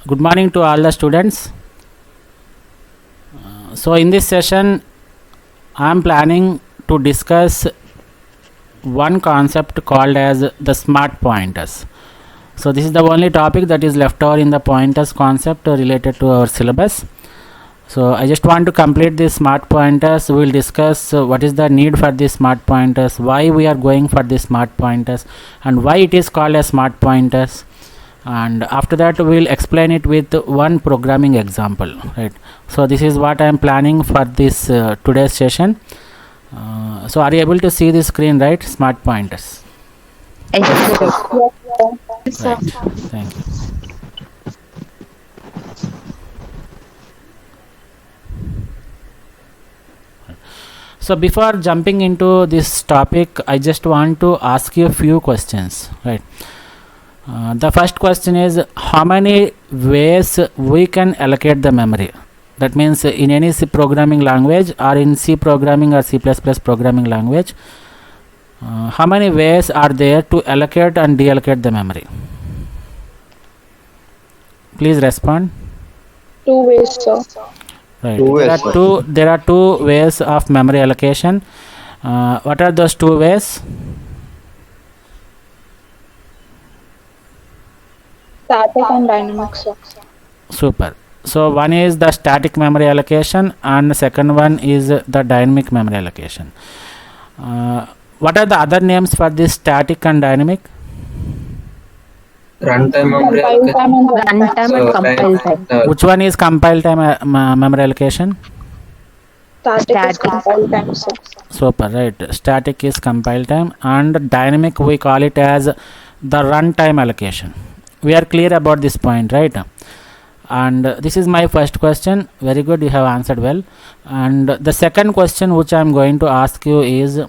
Good morning to all the students. So in this session I am planning to discuss one concept called as the smart pointers. So this is the only topic that is left over in the pointers concept related to our syllabus. So I just want to complete this smart pointers. We will discuss what is the need for these smart pointers, why we are going for these smart pointers, and why it is called as smart pointers. And after that we will explain it with one programming example, right? So this is what I am planning for this today's session. So are you able to see the screen, right? Smart pointers. Yes, sir. Right. Thank you. So before jumping into this topic, I just want to ask you a few questions, right? The first question is, how many ways we can allocate the memory? That means in any C programming language or in C programming or C++ programming language, how many ways are there to allocate and deallocate the memory? Please respond. 2 ways, sir. Right. Two ways, sir. There are two ways of memory allocation. What are those two ways? Static and dynamic, sir. Super. So one is the static memory allocation and the second one is the dynamic memory allocation. What are the other names for this static and dynamic? Runtime memory Compile time and Runtime and compile time. Which one is compile time memory allocation? Static is Static. compile time, sir. Super, right. Static is compile time and dynamic we call it as the runtime allocation. We are clear about this point, right? And this is my first question. Very good, you have answered well. And the second question which I am going to ask you is,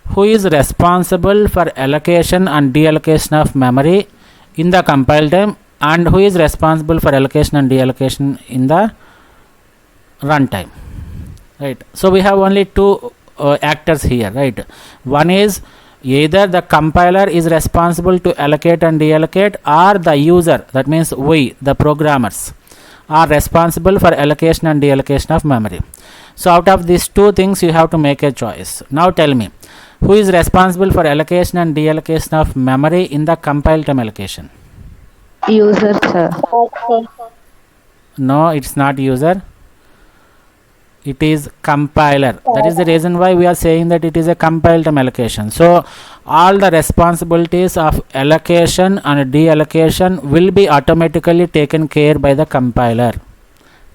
who is responsible for allocation and deallocation of memory in the compile time, and who is responsible for allocation and deallocation in the runtime? Right. So we have only two actors here, right? One is either the compiler is responsible to allocate and deallocate, or the user, that means we, the programmers, are responsible for allocation and deallocation of memory. So out of these two things you have to make a choice. Now tell me, who is responsible for allocation and deallocation of memory in the compile time allocation? User, sir. Okay. No, it's not user. It is compiler. That is the reason why we are saying that it is a compile time allocation. So all the responsibilities of allocation and deallocation will be automatically taken care by the compiler,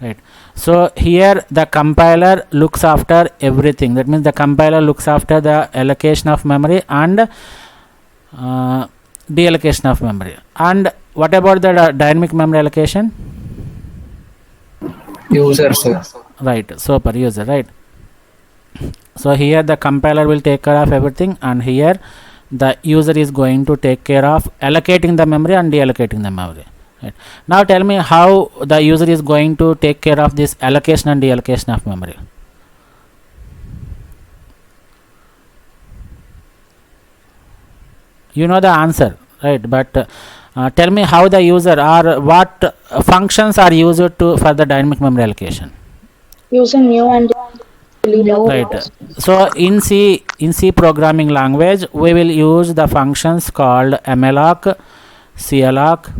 right? So here the compiler looks after everything. That means the compiler looks after the allocation of memory and deallocation of memory. And what about the dynamic memory allocation? user, sir. Right, so per user, right? So here the compiler will take care of everything, and here the user is going to take care of allocating the memory and deallocating the memory, right? Now tell me how the user is going to take care of this allocation and deallocation of memory. You know the answer, right? But tell me how the user, or what functions are used to for the dynamic memory allocation. Using new and delete. New. Right. So in C programming language we will use the functions called malloc, calloc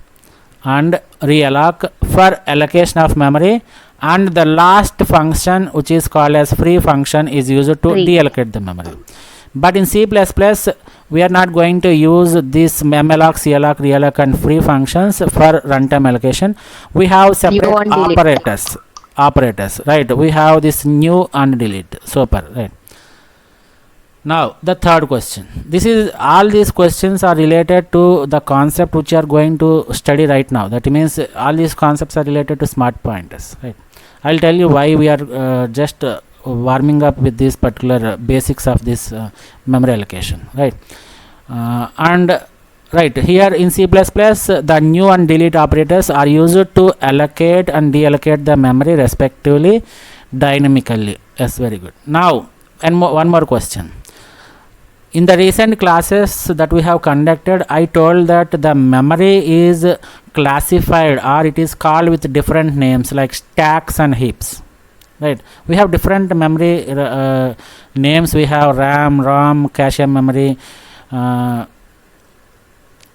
and realloc for allocation of memory, and the last function which is called as free function is used to Free. deallocate the memory. But in C++ we are not going to use this malloc, calloc, realloc and free functions for runtime allocation. We have separate New and delete. operators, right? We have this new and delete. Super, right? Now the third question. This is, all these questions are related to the concept which you are going to study right now. That means all these concepts are related to smart pointers, right? I'll tell you why we are just warming up with these particular basics of this memory allocation, right? And right here in C++, the new and delete operators are used to allocate and deallocate the memory respectively dynamically. Yes, very good. Now, and one more question. In the recent classes that we have conducted, I told that the memory is classified or it is called with different names like stacks and heaps, right? We have different memory names. We have RAM, ROM, cache memory,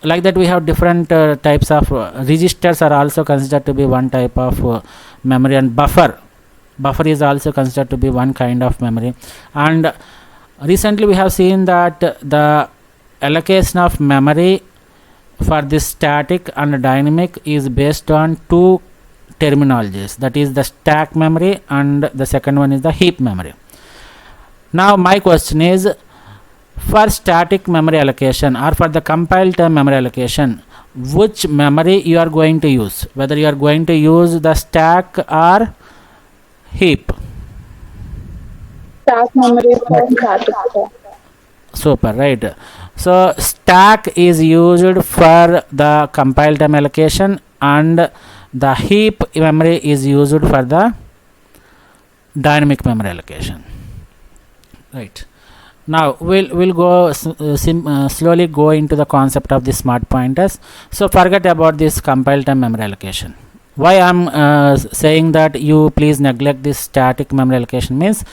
like that. We have different types of registers are also considered to be one type of memory, and buffer is also considered to be one kind of memory. And recently we have seen that the allocation of memory for this static and dynamic is based on two terminologies, that is the stack memory and the second one is the heap memory. Now my question is, for static memory allocation or for the compile time memory allocation, which memory you are going to use, whether you are going to use the stack or heap? Stack memory for static, sir. Super, right? So stack is used for the compile time allocation and the heap memory is used for the dynamic memory allocation, right? Now we'll go slowly go into the concept of the smart pointers. So forget about this compile time memory allocation. Why I'm saying that you please neglect this static memory allocation means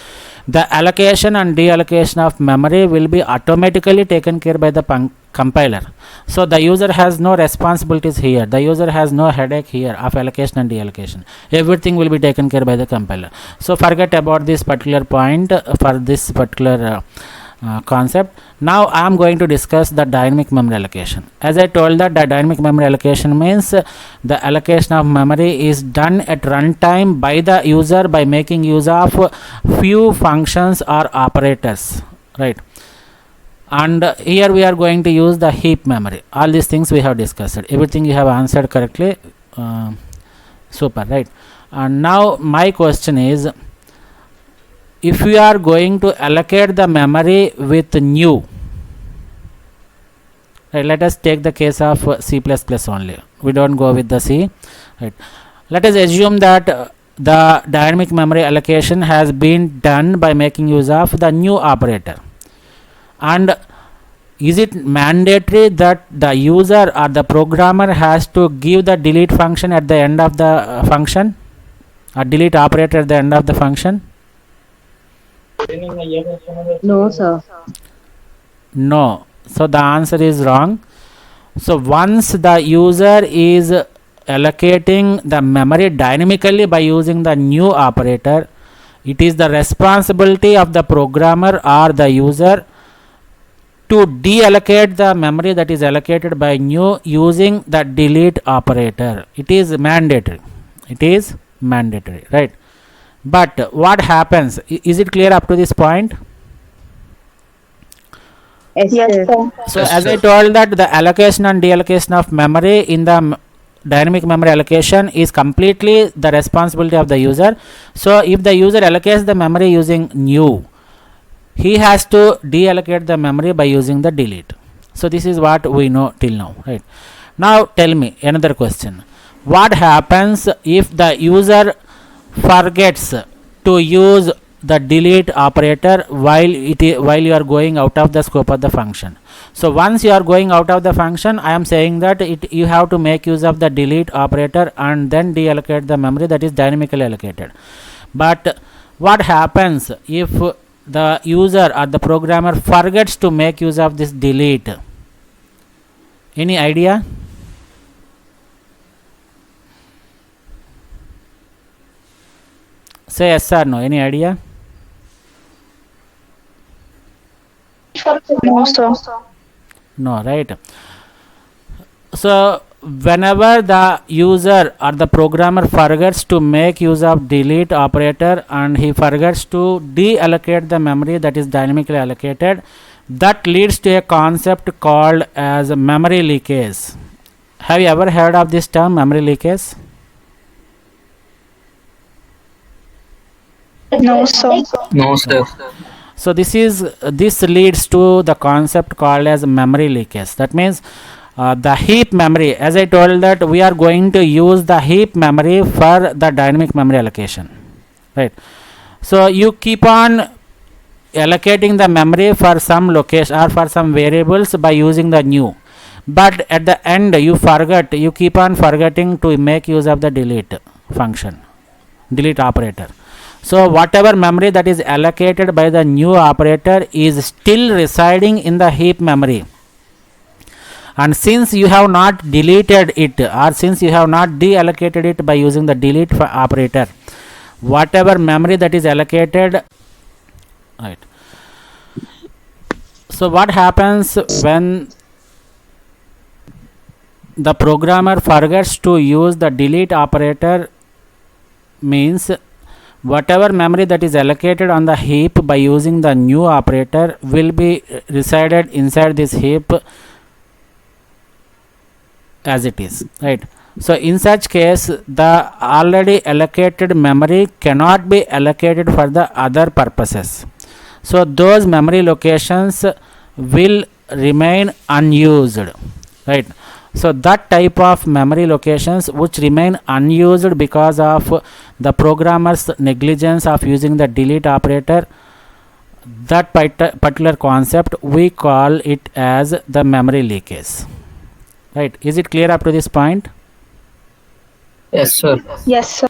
the allocation and deallocation of memory will be automatically taken care by the compiler. So the user has no responsibilities here, the user has no headache here of allocation and deallocation. Everything will be taken care by the compiler. So forget about this particular point for this particular concept. Now I am going to discuss the dynamic memory allocation. As I told that the dynamic memory allocation means the allocation of memory is done at runtime by the user by making use of few functions or operators, right? And here we are going to use the heap memory. All these things we have discussed. Everything you have answered correctly. Super, right? And now my question is, if we are going to allocate the memory with new, right, let us take the case of C++ only, we don't go with the C, right? Let us assume that the dynamic memory allocation has been done by making use of the new operator, and is it mandatory that the user or the programmer has to give the delete function at the end of the function, or delete operator at the end of the function? No, sir. No. So the answer is wrong. So once the user is allocating the memory dynamically by using the new operator, it is the responsibility of the programmer or the user to deallocate the memory that is allocated by new using the delete operator. It is mandatory. It is mandatory, right? But what happens? Is it clear up to this point? Yes, Yes, sir. sir. So Yes, as I sir. told that the allocation and deallocation of memory in the dynamic memory allocation is completely the responsibility of the user. So if the user allocates the memory using new, he has to deallocate the memory by using the delete. So this is what we know till now, right? Now tell me another question. What happens if the user forgets to use the delete operator while you are going out of the scope of the function? So once you are going out of the function, I am saying that you have to make use of the delete operator and then deallocate the memory that is dynamically allocated. But what happens if the user or the programmer forgets to make use of this delete? Any idea? Say yes or no. Any idea? No, sir. No, right? So whenever the user or the programmer forgets to make use of delete operator and he forgets to deallocate the memory that is dynamically allocated, that leads to a concept called as memory leakage. Have you ever heard of this term, memory leakage? No, sir. No, sir. So this leads to the concept called as memory leakage. That means the heap memory, as I told that we are going to use the heap memory for the dynamic memory allocation, right? So you keep on allocating the memory for some location or for some variables by using the new, but at the end you keep on forgetting to make use of the delete function, delete operator. So whatever memory that is allocated by the new operator is still residing in the heap memory, and since you have not deleted it, or since you have not deallocated it by using the delete operator, whatever memory that is allocated, right. So what happens when the programmer forgets to use the delete operator means whatever memory that is allocated on the heap by using the new operator will be resided inside this heap as it is, right. So in such case the already allocated memory cannot be allocated for the other purposes, so those memory locations will remain unused, right. So that type of memory locations which remain unused because of the programmer's negligence of using the delete operator, that particular concept we call it as the memory leakage, right. Is it clear up to this point? Yes, sir. Yes, sir.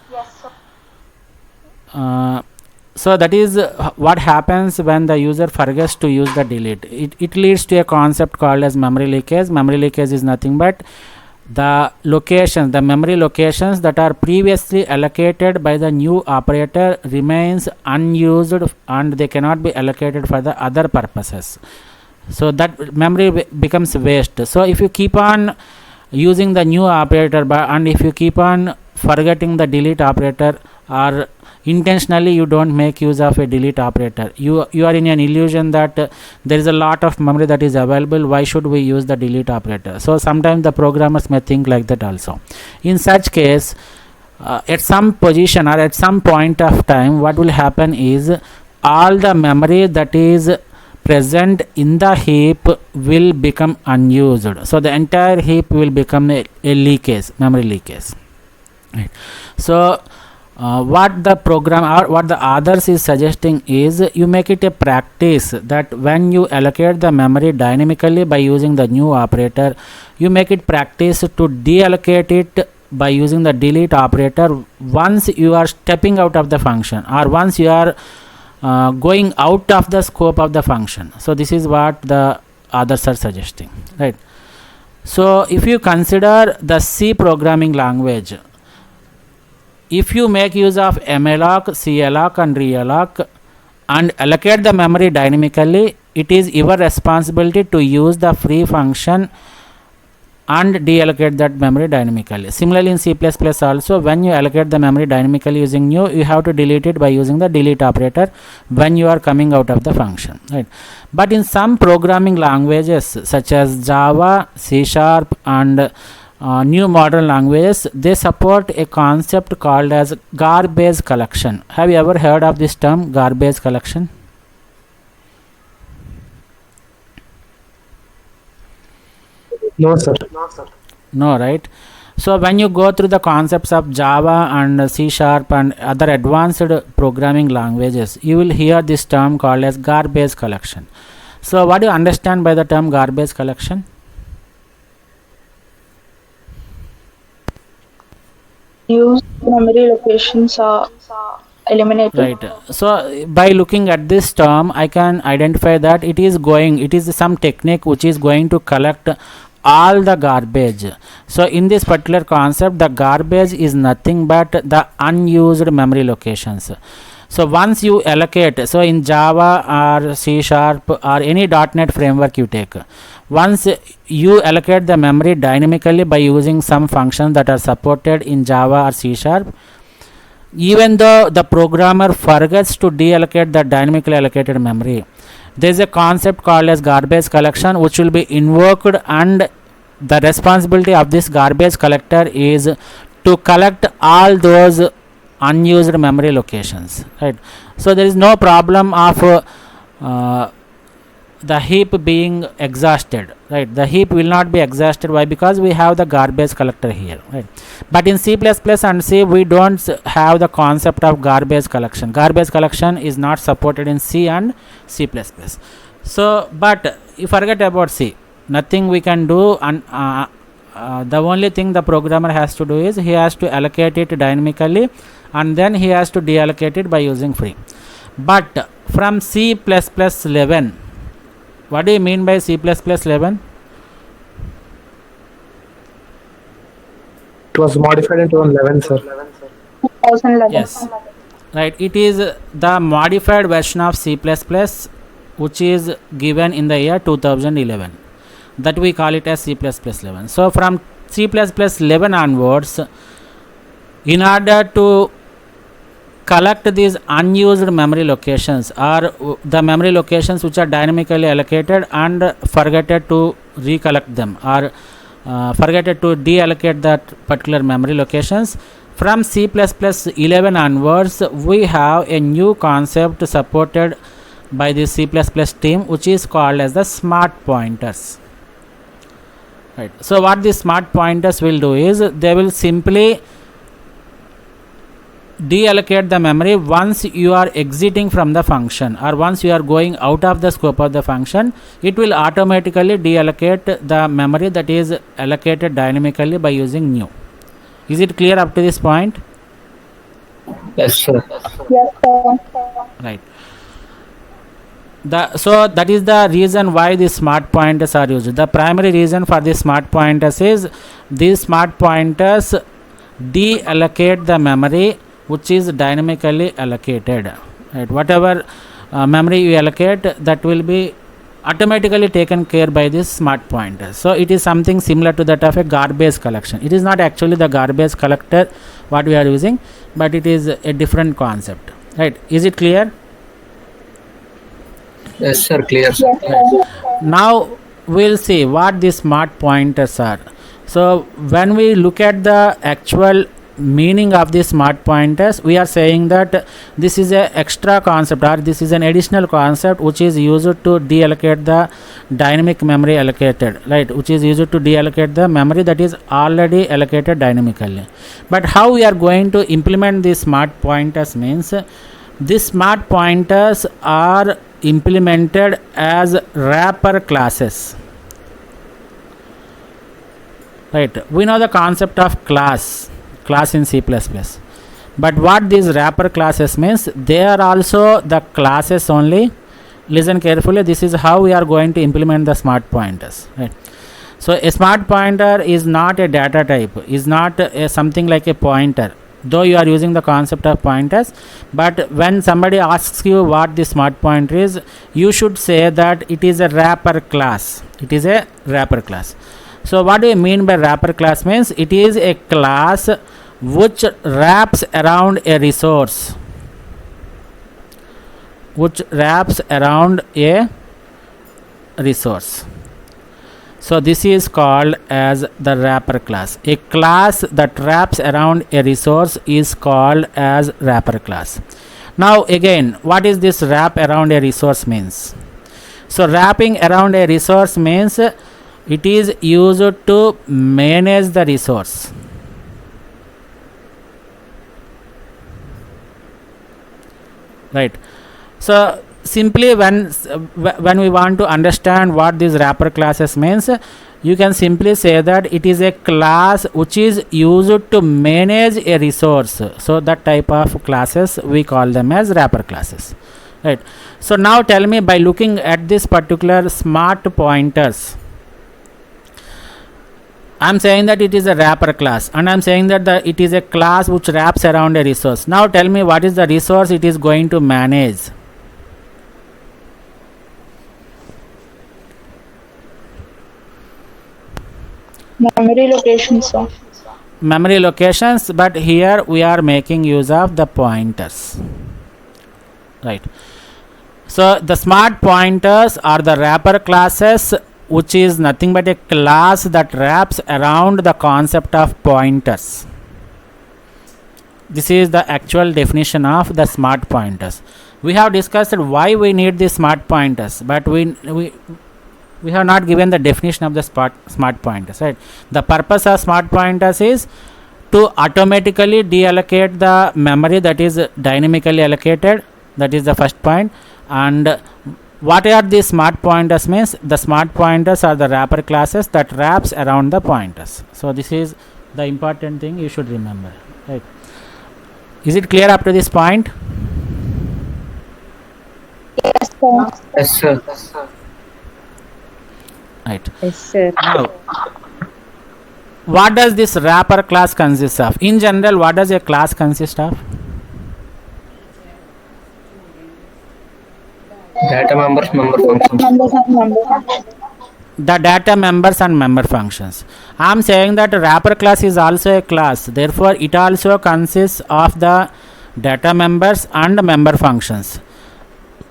So that is what happens when the user forgets to use the delete. It leads to a concept called as memory leakage. Memory leakage is nothing but the locations, the memory locations that are previously allocated by the new operator remains unused and they cannot be allocated for the other purposes. So that memory becomes waste. So if you keep on using the new operator and if you keep on forgetting the delete operator, or intentionally you don't make use of a delete operator, you are in an illusion that there is a lot of memory that is available, why should we use the delete operator? So sometimes the programmers may think like that also. In such case, at some position or at some point of time, what will happen is all the memory that is present in the heap will become unused, so the entire heap will become a leakage, memory leakage, right. So what the program or what the others is suggesting is you make it a practice that when you allocate the memory dynamically by using the new operator, you make it practice to deallocate it by using the delete operator once you are stepping out of the function, or once you are going out of the scope of the function. So this is what the others are suggesting, right. So if you consider the C programming language, if you make use of malloc, calloc and realloc and allocate the memory dynamically, it is your responsibility to use the free function and deallocate that memory dynamically. Similarly in C++ also, when you allocate the memory dynamically using new, you have to delete it by using the delete operator when you are coming out of the function, right. But in some programming languages such as Java, C# and new modern languages, they support a concept called as garbage collection. Have you ever heard of this term, garbage collection? No, sir. No, right. So when you go through the concepts of Java and C# and other advanced programming languages, you will hear this term called as garbage collection. So what do you understand by the term garbage collection? Use memory locations are eliminated. Right. So by looking at this term, I can identify that it is some technique which is going to collect all the garbage. So in this particular concept, the garbage is nothing but the unused memory locations. So once you allocate, so in Java or C# or any .NET framework you take, once you allocate the memory dynamically by using some functions that are supported in Java or C#, even though the programmer forgets to deallocate the dynamically allocated memory, there is a concept called as garbage collection which will be invoked, and the responsibility of this garbage collector is to collect all those unused memory locations, right. So there is no problem of the heap being exhausted, right. The heap will not be exhausted. Why? Because we have the garbage collector here, right. But in C++ and C, we don't have the concept of garbage collection. Garbage collection is not supported in C and C++. So but you forget about C. nothing we can do, and the only thing the programmer has to do is he has to allocate it dynamically, and then he has to deallocate it by using free. But from C++11, what do you mean by C++11? It was modified into 11, sir. 2011. Yes, right. It is the modified version of C++, which is given in the year 2011. That we call it as C++11. So from C++11 onwards, in order to collect these unused memory locations, or the memory locations which are dynamically allocated and forgetted to recollect them, or forgetted to deallocate that particular memory locations, from C++11 onwards we have a new concept supported by the C++ team, which is called as the smart pointers. Right. So what the smart pointers will do is they will simply deallocate the memory once you are exiting from the function, or once you are going out of the scope of the function. It will automatically deallocate the memory that is allocated dynamically by using new. Is it clear up to this point? Yes, sir. Yes, sir. Right. So that is the reason why the smart pointers are used. The primary reason for the smart pointers is these smart pointers deallocate the memory which is dynamically allocated. Right. Whatever memory you allocate, that will be automatically taken care by this smart pointer. So it is something similar to that of a garbage collection. It is not actually the garbage collector what we are using, but it is a different concept. Right. Is it clear? Yes, sir. Clear. Yes, sir. Now we'll see what the smart pointers are. So when we look at the actual meaning of the smart pointers, we are saying that this is a extra concept, or this is an additional concept which is used to deallocate the dynamic memory allocated, right, which is used to deallocate the memory that is already allocated dynamically. But how we are going to implement these smart pointers means, these smart pointers are implemented as wrapper classes. Right, we know the concept of class in C++, but what these wrapper classes means, they are also the classes only. Listen carefully, this is how we are going to implement the smart pointers. Right. So a smart pointer is not a data type, is not something like a pointer, though you are using the concept of pointers. But when somebody asks you what the smart pointer is, you should say that it is a wrapper class. It is a wrapper class. So what do you mean by wrapper class? Means it is a class which wraps around a resource, So this is called as the wrapper class. A class that wraps around a resource is called as wrapper class. Now again, what is this wrap around a resource means? So wrapping around a resource means it is used to manage the resource. Right. So simply when we want to understand what these wrapper classes means, you can simply say that it is a class which is used to manage a resource. So that type of classes we call them as wrapper classes. Right. So now tell me, by looking at this particular smart pointers, I am saying that it is a wrapper class, and I am saying that it is a class which wraps around a resource. Now tell me, what is the resource it is going to manage? Memory locations, sir. Memory locations, but here we are making use of the pointers. Right. So the smart pointers are the wrapper classes, which is nothing but a class that wraps around the concept of pointers. This is the actual definition of the smart pointers. We have discussed why we need the smart pointers, but we have not given the definition of the smart pointers. Right. The purpose of smart pointers is to automatically deallocate the memory that is dynamically allocated. That is the first point. And What are the smart pointers means? The smart pointers are the wrapper classes that wraps around the pointers. So this is the important thing you should remember, right? Is it clear up to this point? Yes, sir. Yes, sir. Right. Yes, sir. Now, what does this wrapper class consist of? In general, what does a class consist of? Data members, member functions. Members and member functions. The data members and member functions. I am saying that wrapper class is also a class. Therefore, it also consists of the data members and member functions.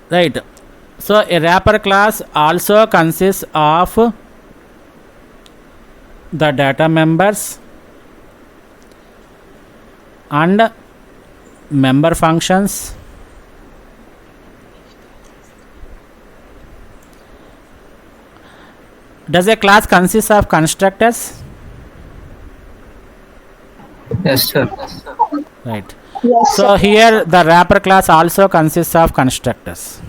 Right. So, a wrapper class also consists of the data members and member functions. Does a class consist of constructors? Yes, sir. Right. Yes, So sir. here the wrapper class also consists of constructors.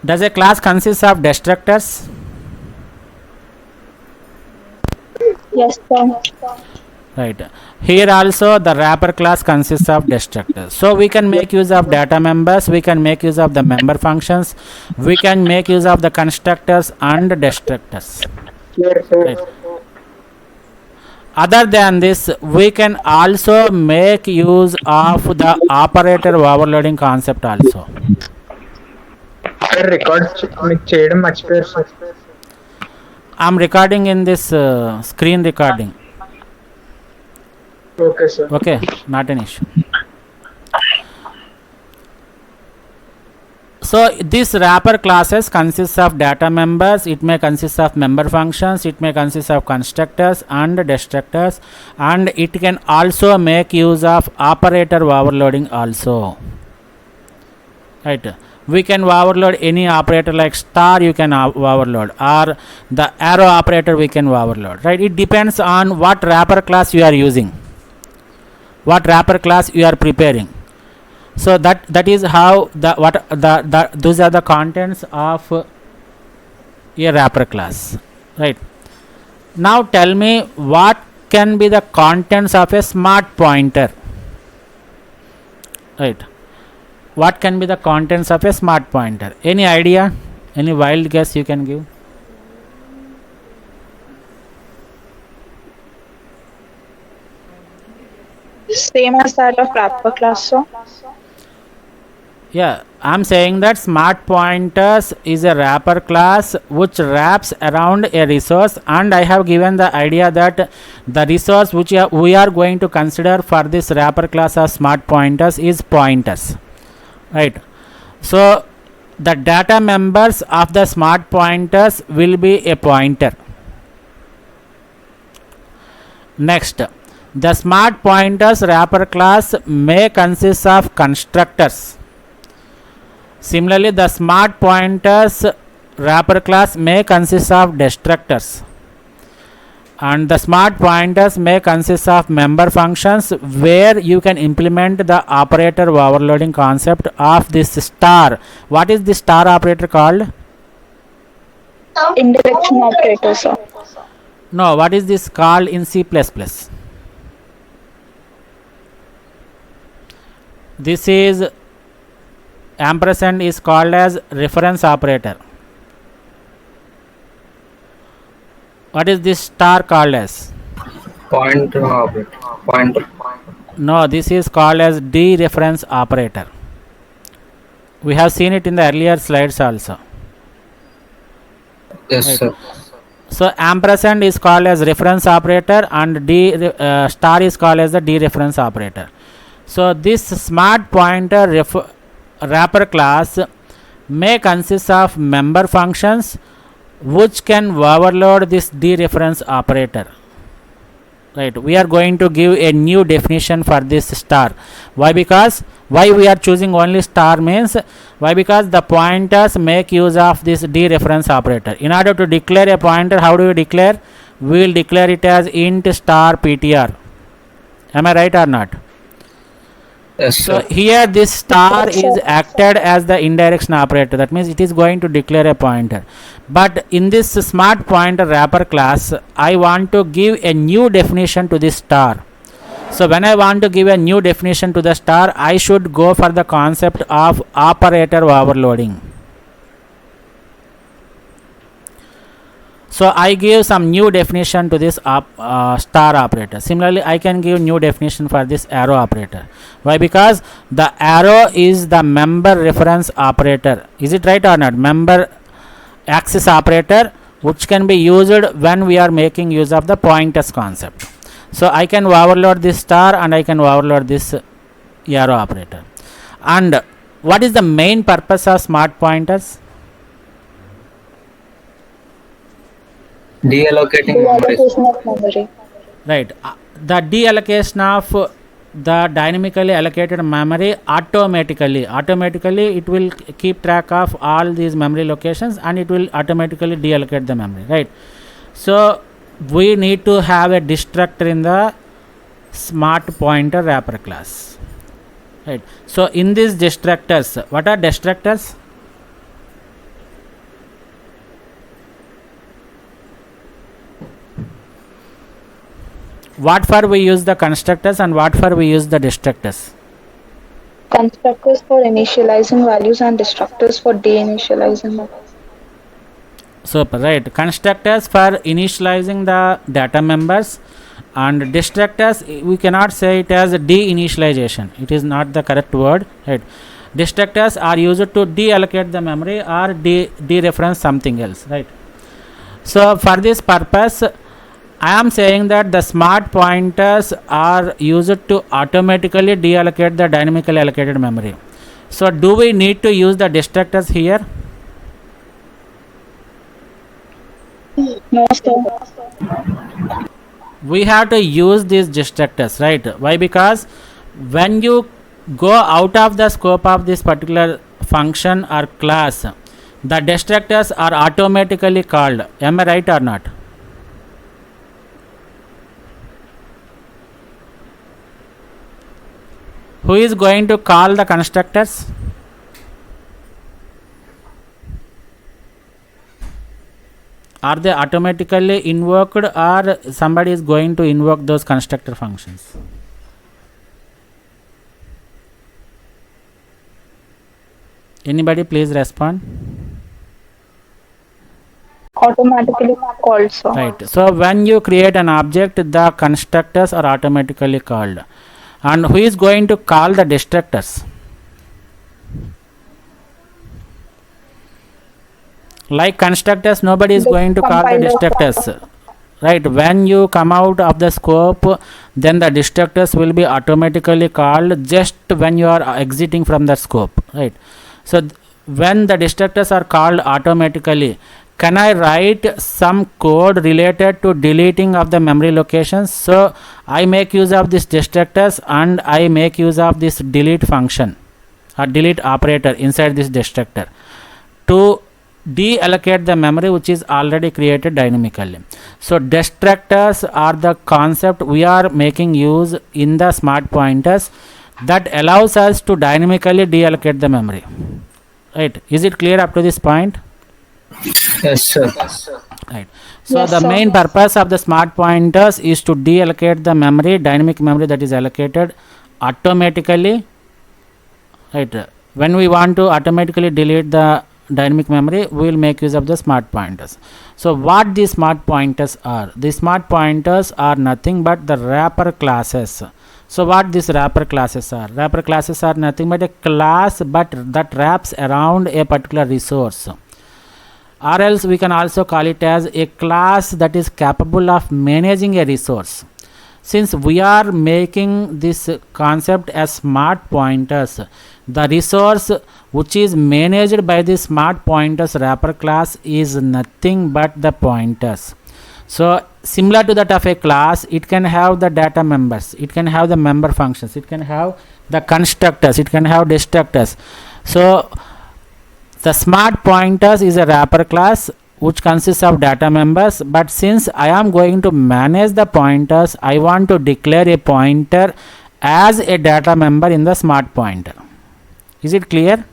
Does a class consist of destructors? Yes, sir. Right. Here also the wrapper class consists of destructors. So we can make use of data members, we can make use of the member functions, we can make use of the constructors and destructors. Clear, sir. Right. Other than this, we can also make use of the operator overloading concept also. Sir, record మీకు చేయడం మర్చిపోయారు sir. I'm recording in this screen recording. Okay sir. Okay, not an issue. So this wrapper classes consists of data members, it may consist of member functions, it may consist of constructors and destructors, and it can also make use of operator overloading also. Right. We can overload any operator like star you can overload, or the arrow operator we can overload. Right. It depends on what wrapper class you are using, what wrapper class you are preparing. So that is how those are the contents of a wrapper class, right? Now tell me, what can be the contents of a smart pointer, right? What can be the contents of a smart pointer? Any idea? Any wild guess you can give? Same as that of wrapper class, sir. Yeah, I'm saying that smart pointers is a wrapper class which wraps around a resource, and I have given the idea that the resource which we are going to consider for this wrapper class of smart pointers is pointers, right? So the data members of the smart pointers will be a pointer. Next, the smart pointers wrapper class may consist of constructors. Similarly, the smart pointers wrapper class may consist of destructors, and the smart pointers may consist of member functions where you can implement the operator overloading concept of this star. What is the star operator called? Indirection operator, sir. No, what is this called in C++? This is ampersand is called as reference operator. What is this star called as? Pointer operator. Pointer. No, this is called as dereference operator. We have seen it in the earlier slides also. Yes, Right. sir. So ampersand is called as reference operator, and star is called as the dereference operator. So this smart pointer wrapper class may consist of member functions which can overload this dereference operator, right? We are going to give a new definition for this star. Why? Because why we are choosing only star means, why? Because the pointers make use of this dereference operator. In order to declare a pointer, how do we declare? We will declare it as int star ptr. Am I right or not? Yes, So sir. here this star Yes, is sir. acted as the indirection operator. That means it is going to declare a pointer. But in this smart pointer wrapper class, I want to give a new definition to this star. So when I want to give a new definition to the star, I should go for the concept of operator overloading. So I give some new definition to this star operator. Similarly, I can give new definition for this arrow operator. Why? Because the arrow is the member reference operator. Is it right or not? Member axis operator, which can be used when we are making use of the pointers concept. So I can overload this star and I can overload this arrow operator. And what is the main purpose of smart pointers? Deallocating memories. Deallocation of memory. Right. The deallocation of the dynamically allocated memory automatically it will keep track of all these memory locations and it will automatically deallocate the memory, right? So we need to have a destructor in the smart pointer wrapper class, right? So in these destructors, what are destructors? What for we use the constructors and what for we use the destructors? Constructors for initializing values and destructors for deinitializing them. Super, right. Constructors for initializing the data members and destructors, we cannot say it as a deinitialization. It is not the correct word, right? Destructors are used to deallocate the memory or dereference something else, right? So for this purpose, I am saying that the smart pointers are used to automatically deallocate the dynamically allocated memory. So do we need to use the destructors here? No, sir. We have to use these destructors, right? Why? Because when you go out of the scope of this particular function or class, the destructors are automatically called. Am I right or not? Who is going to call the constructors? Are they automatically invoked or somebody is going to invoke those constructor functions? Anybody please respond. Automatically called, sir. Right. So when you create an object, the constructors are automatically called. And who is going to call the destructors? Like constructors, nobody is The going to call the compiler. destructors. Right. When you come out of the scope, then the destructors will be automatically called just when you are exiting from the scope. Right. So when the destructors are called automatically, can I write some code related to deleting of the memory locations? So I make use of this destructors and I make use of this delete function or delete operator inside this destructor to deallocate the memory which is already created dynamically. So destructors are the concept we are making use in the smart pointers that allows us to dynamically deallocate the memory. Right. Is it clear up to this point? Yes, sir. Right. So Yes, the sir. main purpose of the smart pointers is to deallocate the memory, dynamic memory that is allocated automatically. Right. When we want to automatically delete the dynamic memory, we will make use of the smart pointers. So what these smart pointers are? The smart pointers are nothing but the wrapper classes. So what these wrapper classes are? Wrapper classes are nothing but a class but that wraps around a particular resource. Or else we can also call it as a class that is capable of managing a resource. Since we are making this concept as smart pointers, the resource which is managed by the smart pointers wrapper class is nothing but the pointers. So similar to that of a class, it can have the data members, it can have the member functions, it can have the constructors, it can have destructors. So the smart pointers is a wrapper class which consists of data members, but since I am going to manage the pointers, I want to declare a pointer as a data member in the smart pointer. Is it clear?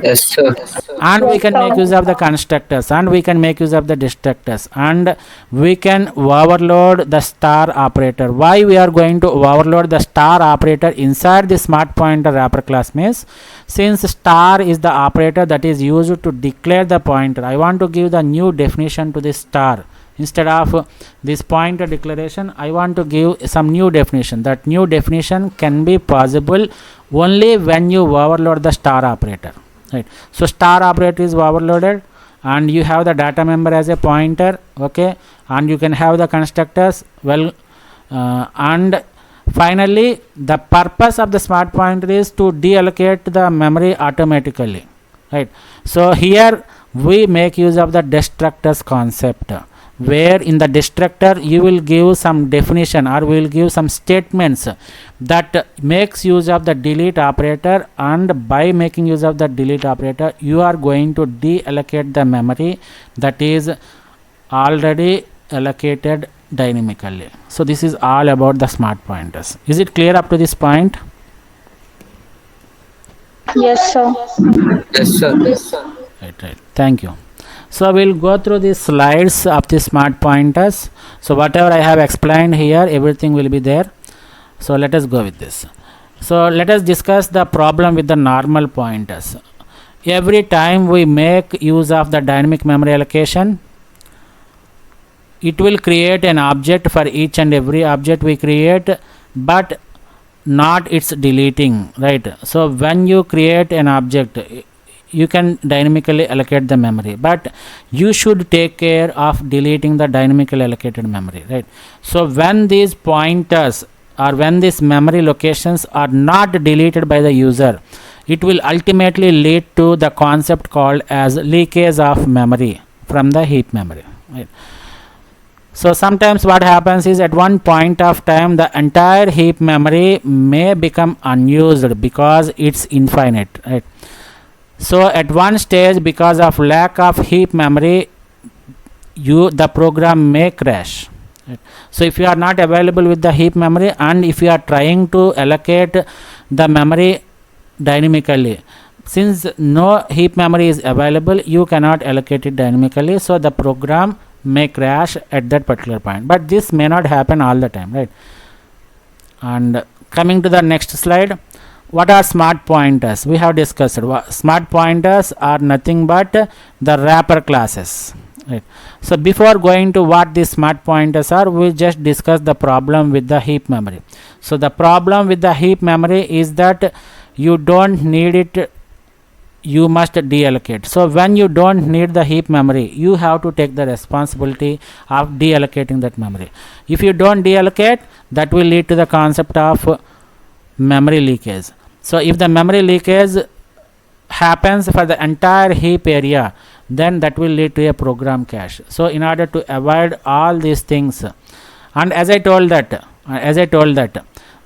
Yes, sir. And we can make use of the constructors, and we can make use of the destructors, and we can overload the star operator. Why we are going to overload the star operator inside the smart pointer wrapper class means, since star is the operator that is used to declare the pointer, I want to give the new definition to this star. Instead of this pointer declaration, I want to give some new definition. That new definition can be possible only when you overload the star operator, right? So star operator is overloaded, and you have the data member as a pointer, okay, and you can have the constructors. And finally, the purpose of the smart pointer is to deallocate the memory automatically, right? So here we make use of the destructors concept, where in the destructor you will give some definition, or we will give some statements that makes use of the delete operator, and by making use of the delete operator you are going to deallocate the memory that is already allocated dynamically. So this is all about the smart pointers. Is it clear up to this point? Yes, sir. Yes, sir. Right. Thank you. So we'll go through the slides of the smart pointers. So whatever I have explained here, everything will be there. So let us go with this. So let us discuss the problem with the normal pointers. Every time we make use of the dynamic memory allocation, it will create an object for each and every object we create, but not its deleting, right? So when you create an object, you can dynamically allocate the memory, but you should take care of deleting the dynamically allocated memory, right? So when these pointers or when these memory locations are not deleted by the user, it will ultimately lead to the concept called as leakage of memory from the heap memory, right? So sometimes what happens is, at one point of time the entire heap memory may become unused because it's infinite, right? So at one stage, because of lack of heap memory, the program may crash, right? So if you are not available with the heap memory, and if you are trying to allocate the memory dynamically, since no heap memory is available, you cannot allocate it dynamically, so the program may crash at that particular point. But this may not happen all the time, right? And coming to the next slide, what are smart pointers? We have discussed smart pointers are nothing but the wrapper classes, right? So before going to what these smart pointers are, we just discussed the problem with the heap memory. So the problem with the heap memory is that you don't need it, you must deallocate. So when you don't need the heap memory, you have to take the responsibility of deallocating that memory. If you don't deallocate, that will lead to the concept of memory leakage. So if the memory leakage happens for the entire heap area, then that will lead to a program cache. So in order to avoid all these things, and as I told that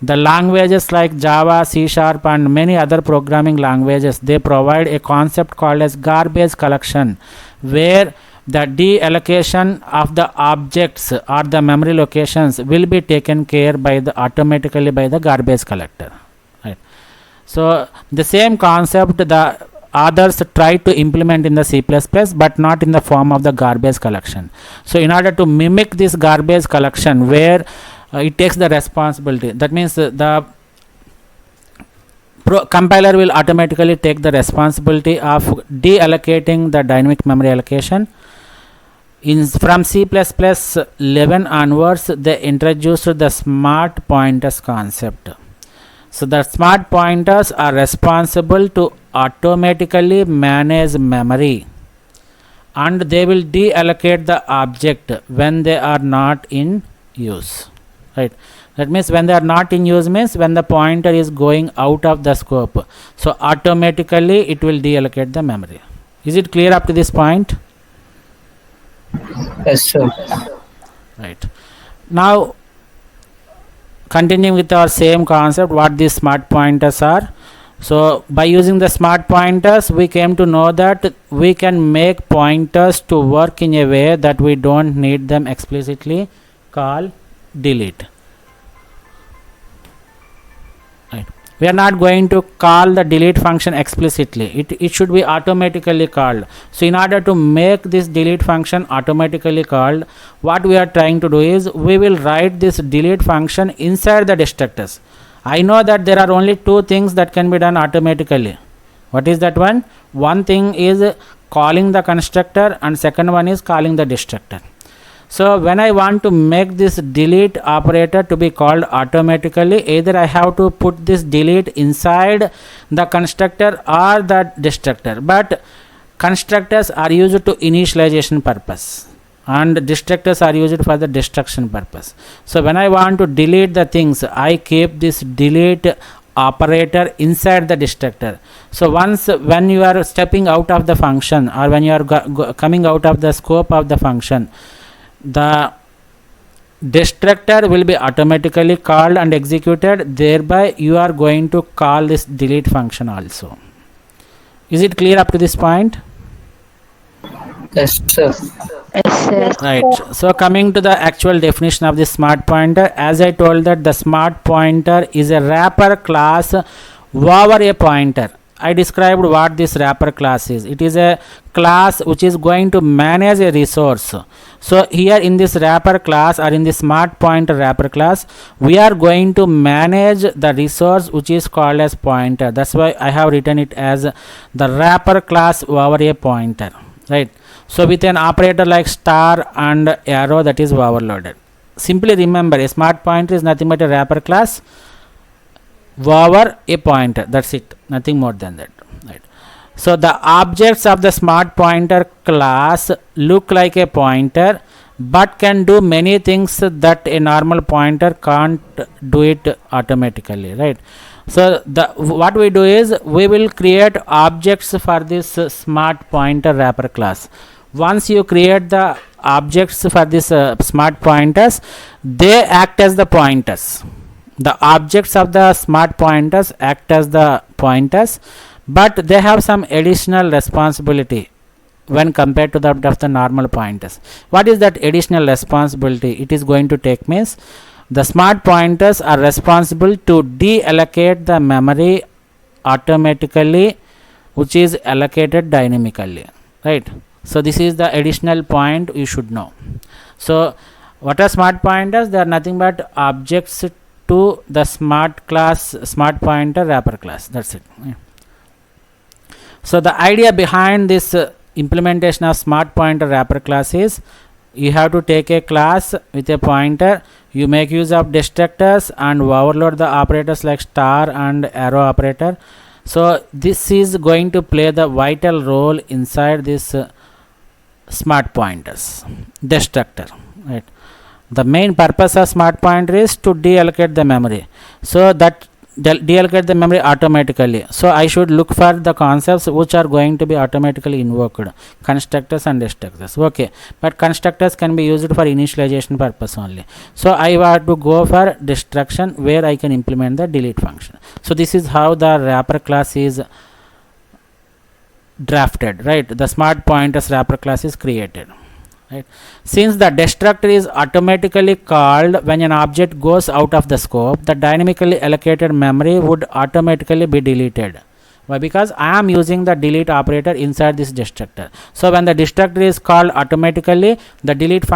the languages like Java, C#, and many other programming languages, they provide a concept called as garbage collection, where the deallocation of the objects or the memory locations will be taken care by automatically by the garbage collector, right? So the same concept the others try to implement in the C++, but not in the form of the garbage collection. So in order to mimic this garbage collection, where it takes the responsibility, that means the compiler will automatically take the responsibility of deallocating the dynamic memory allocation. From C++ 11 onwards, they introduced the smart pointers concept. So the smart pointers are responsible to automatically manage memory, and they will deallocate the object when they are not in use, right? That means when they are not in use means when the pointer is going out of the scope, so automatically it will deallocate the memory. Is it clear up to this point? Yes, sir. Right. Now continuing with our same concept, what these smart pointers are. So by using the smart pointers, we came to know that we can make pointers to work in a way that we don't need them explicitly call delete. We are not going to call the delete function explicitly. It should be automatically called. So in order to make this delete function automatically called, what we are trying to do is we will write this delete function inside the destructors. I know that there are only two things that can be done automatically. What is that one? One thing is calling the constructor and second one is calling the destructor. So when I want to make this delete operator to be called automatically, either I have to put this delete inside the constructor or the destructor. But constructors are used to initialization purpose and destructors are used for the destruction purpose. So when I want to delete the things, I keep this delete operator inside the destructor. So once when you are stepping out of the function or when you are coming out of the scope of the function, the destructor will be automatically called and executed, thereby you are going to call this delete function also. Is it clear up to this point? Yes, sir. Yes, sir. Right. So coming to the actual definition of the smart pointer, as I told that the smart pointer is a wrapper class over a pointer. I described what this wrapper class is. It is a class which is going to manage a resource. So here in this wrapper class or in the smart pointer wrapper class, we are going to manage the resource which is called as pointer. That's why I have written it as the wrapper class over a pointer, right? So with an operator like star and arrow, that is overloaded. Simply remember, a smart pointer is nothing but a wrapper class over a pointer. That's it, nothing more than that, right? So the objects of the smart pointer class look like a pointer but can do many things that a normal pointer can't do it automatically, right? So what we do is we will create objects for this smart pointer wrapper class. Once you create the objects for this smart pointers, they act as the pointers. The objects of the smart pointers act as the pointers, but they have some additional responsibility when compared to that of the normal pointers. What is that additional responsibility it is going to take? Means the smart pointers are responsible to deallocate the memory automatically, which is allocated dynamically, right? So this is the additional point you should know. So what are smart pointers? They are nothing but objects to the smart pointer wrapper class. That's it. So the idea behind this implementation of smart pointer wrapper class is you have to take a class with a pointer, you make use of destructors and overload the operators like star and arrow operator. So this is going to play the vital role inside this smart pointers destructor, right? The main purpose of smart pointer is to deallocate the memory. So that deallocate the memory automatically. So I should look for the concepts which are going to be automatically invoked, constructors and destructors. Okay, but constructors can be used for initialization purpose only. So I want to go for destruction where I can implement the delete function. So this is how the wrapper class is drafted, right? The smart pointers wrapper class is created, right? Since the destructor is automatically called when an object goes out of the scope, the dynamically allocated memory would automatically be deleted. Why? Because I am using the delete operator inside this destructor. So when the destructor is called automatically, the delete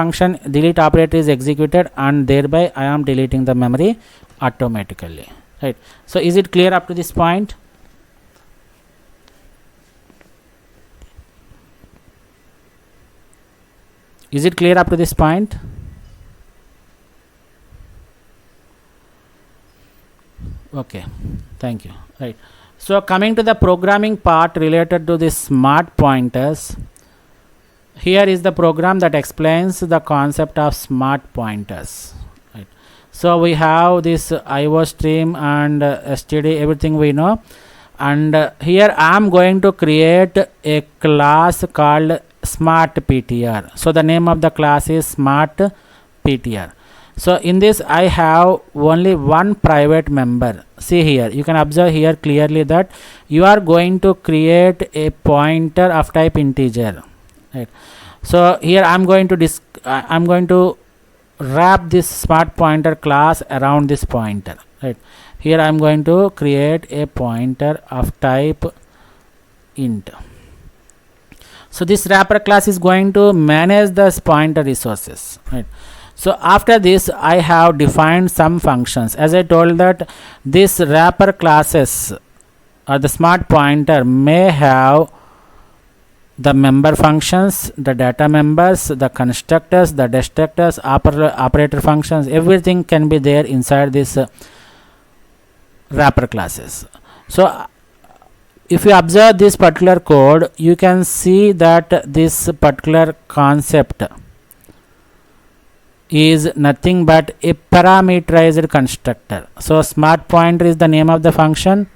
operator is executed and thereby I am deleting the memory automatically, right? So is it clear up to this point? Is it clear up to this point? Okay, thank you. Right. So coming to the programming part related to the smart pointers, here is the program that explains the concept of smart pointers. Right. So we have this IO stream and std, everything we know, and here I am going to create a class called smart ptr. So the name of the class is smart ptr. So in this I have only one private member. See here, you can observe here clearly that you are going to create a pointer of type integer, right? So here I'm going to wrap this smart pointer class around this pointer, right? Here I am going to create a pointer of type int. So this wrapper class is going to manage the pointer resources, right? So after this I have defined some functions. As I told that this wrapper classes or the smart pointer may have the member functions, the data members, the constructors, the destructors, operator functions, everything can be there inside this wrapper classes. So if you observe this particular code, you can see that this particular concept is nothing but a parameterized constructor. So smart pointer is the name of the function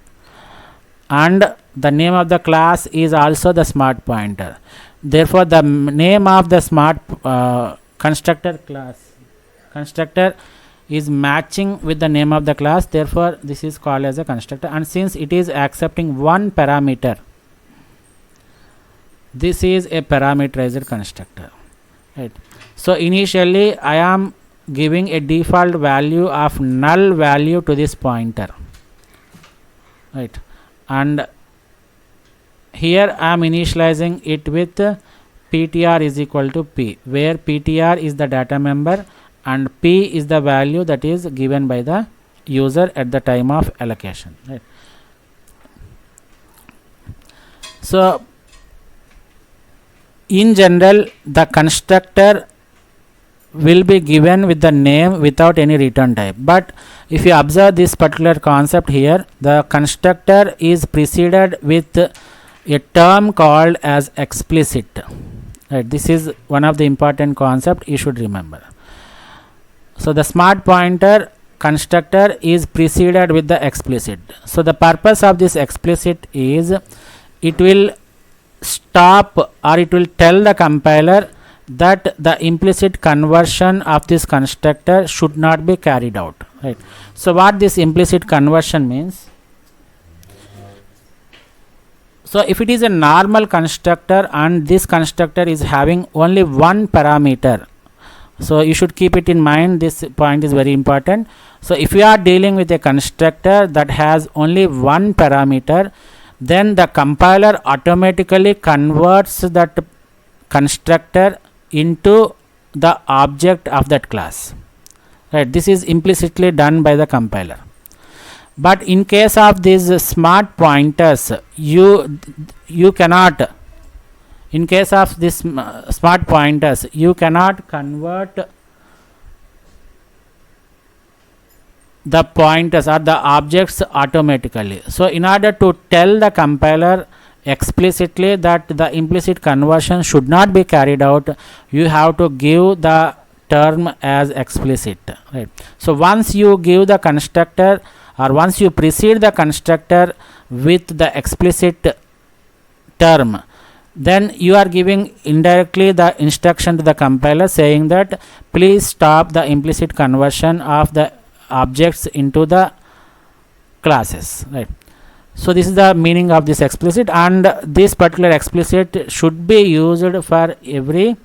and the name of the class is also the smart pointer. Therefore the name of the smart constructor is matching with the name of the class. Therefore this is called as a constructor, and since it is accepting one parameter, this is a parameterized constructor, right? So initially I am giving a default value of null value to this pointer, right? And here I am initializing it with ptr is equal to p, where ptr is the data member and p is the value that is given by the user at the time of allocation, right? So in general the constructor will be given with the name without any return type, but if you observe this particular concept here, the constructor is preceded with a term called as explicit, right? This is one of the important concept you should remember. So the smart pointer constructor is preceded with the explicit. So the purpose of this explicit is it will stop or it will tell the compiler that the implicit conversion of this constructor should not be carried out, right? So what this implicit conversion means, so if it is a normal constructor and this constructor is having only one parameter, so you should keep it in mind, this point is very important. So if you are dealing with a constructor that has only one parameter, then the compiler automatically converts that constructor into the object of that class, right? This is implicitly done by the compiler. But in case of these smart pointers, you cannot, in case of this smart pointers, you cannot convert the pointers or the objects automatically. So in order to tell the compiler explicitly that the implicit conversion should not be carried out, you have to give the term as explicit, right? So once you give the constructor or once you precede the constructor with the explicit term, then you are giving indirectly the instruction to the compiler saying that please stop the implicit conversion of the objects into the classes, right? So this is the meaning of this explicit, and this particular explicit should be used for every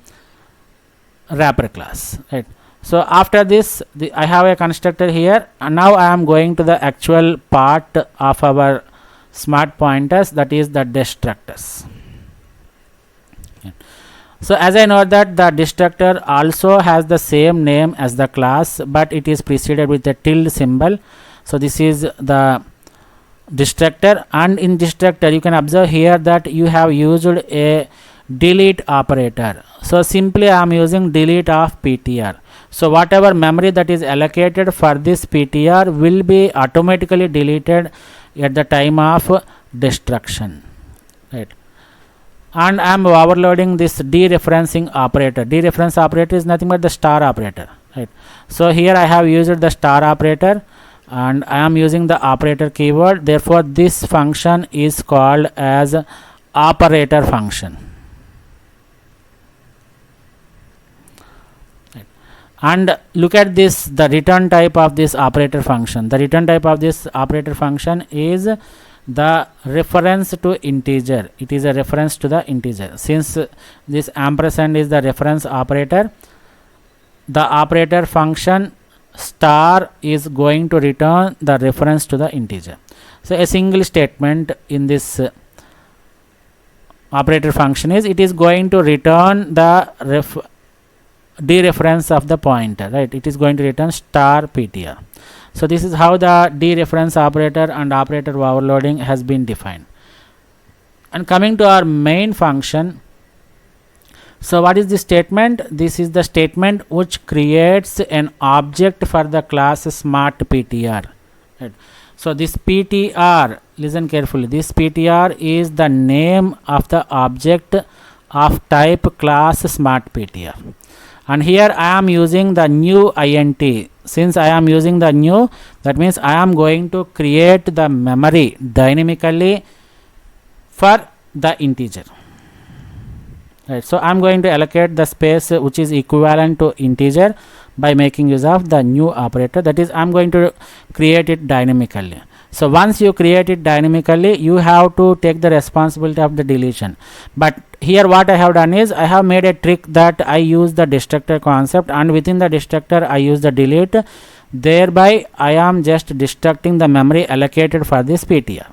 wrapper class, right? So after this I have a constructor here, and now I am going to the actual part of our smart pointers, that is the destructors. Okay. So as I know that the destructor also has the same name as the class, but it is preceded with a tilde symbol. So this is the destructor, and in destructor you can observe here that you have used a delete operator. So simply I am using delete of ptr. So whatever memory that is allocated for this ptr will be automatically deleted at the time of destruction, right? And I am overloading this dereferencing operator. Dereference operator is nothing but the star operator, right? So here I have used the star operator and I am using the operator keyword. Therefore this function is called as operator function. And look at this, the return type of this operator function. The return type of this operator function is the reference to integer. It is a reference to the integer. Since this ampersand is the reference operator, the operator function star is going to return the reference to the integer. So a single statement in this operator function is it is going to return the dereference of the pointer, right? It is going to return star ptr. So this is how the dereference operator and operator overloading has been defined. And coming to our main function, so what is the statement? This is the statement which creates an object for the class smart ptr, right? So this ptr, listen carefully, this ptr is the name of the object of type class smart ptr. And here I am using the new int. Since I am using the new, that means I am going to create the memory dynamically for the integer, right? So I am going to allocate the space which is equivalent to integer by making use of the new operator, that is I am going to create it dynamically. So once you create it dynamically, you have to take the responsibility of the deletion. But here what I have done is I have made a trick that I use the destructor concept, and within the destructor I use the delete. Thereby I am just destructing the memory allocated for this ptr.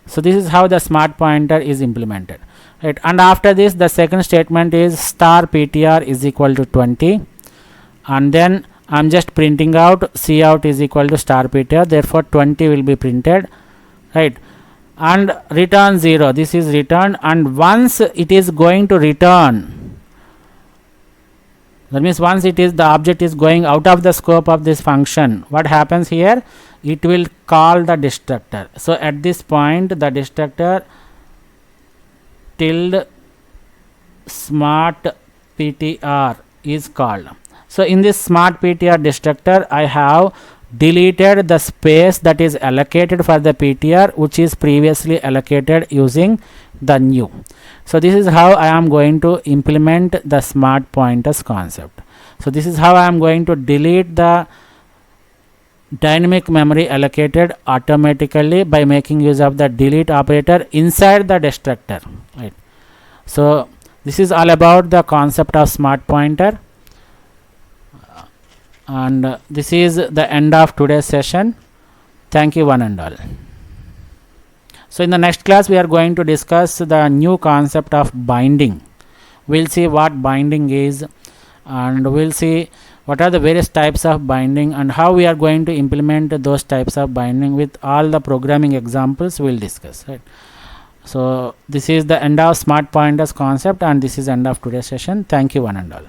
So this is how the smart pointer is implemented, right? And after this, the second statement is star ptr is equal to 20, and then I'm just printing out cout is equal to star ptr, therefore 20 will be printed, right? And return 0, this is returned, and once it is going to return, that means once it is the object is going out of the scope of this function, what happens here? It will call the destructor. So at this point the destructor tilde smart ptr is called. So in this smart ptr destructor I have deleted the space that is allocated for the ptr which is previously allocated using the new. So this is how I am going to implement the smart pointers concept. So this is how I am going to delete the dynamic memory allocated automatically by making use of the delete operator inside the destructor, right? So this is all about the concept of smart pointer, and this is the end of today's session. Thank you one and all. So in the next class we are going to discuss the new concept of binding. We'll see what binding is, and we'll see what are the various types of binding and how we are going to implement those types of binding with all the programming examples we'll discuss, right? So this is the end of smart pointers concept, and this is end of today's session. Thank you one and all.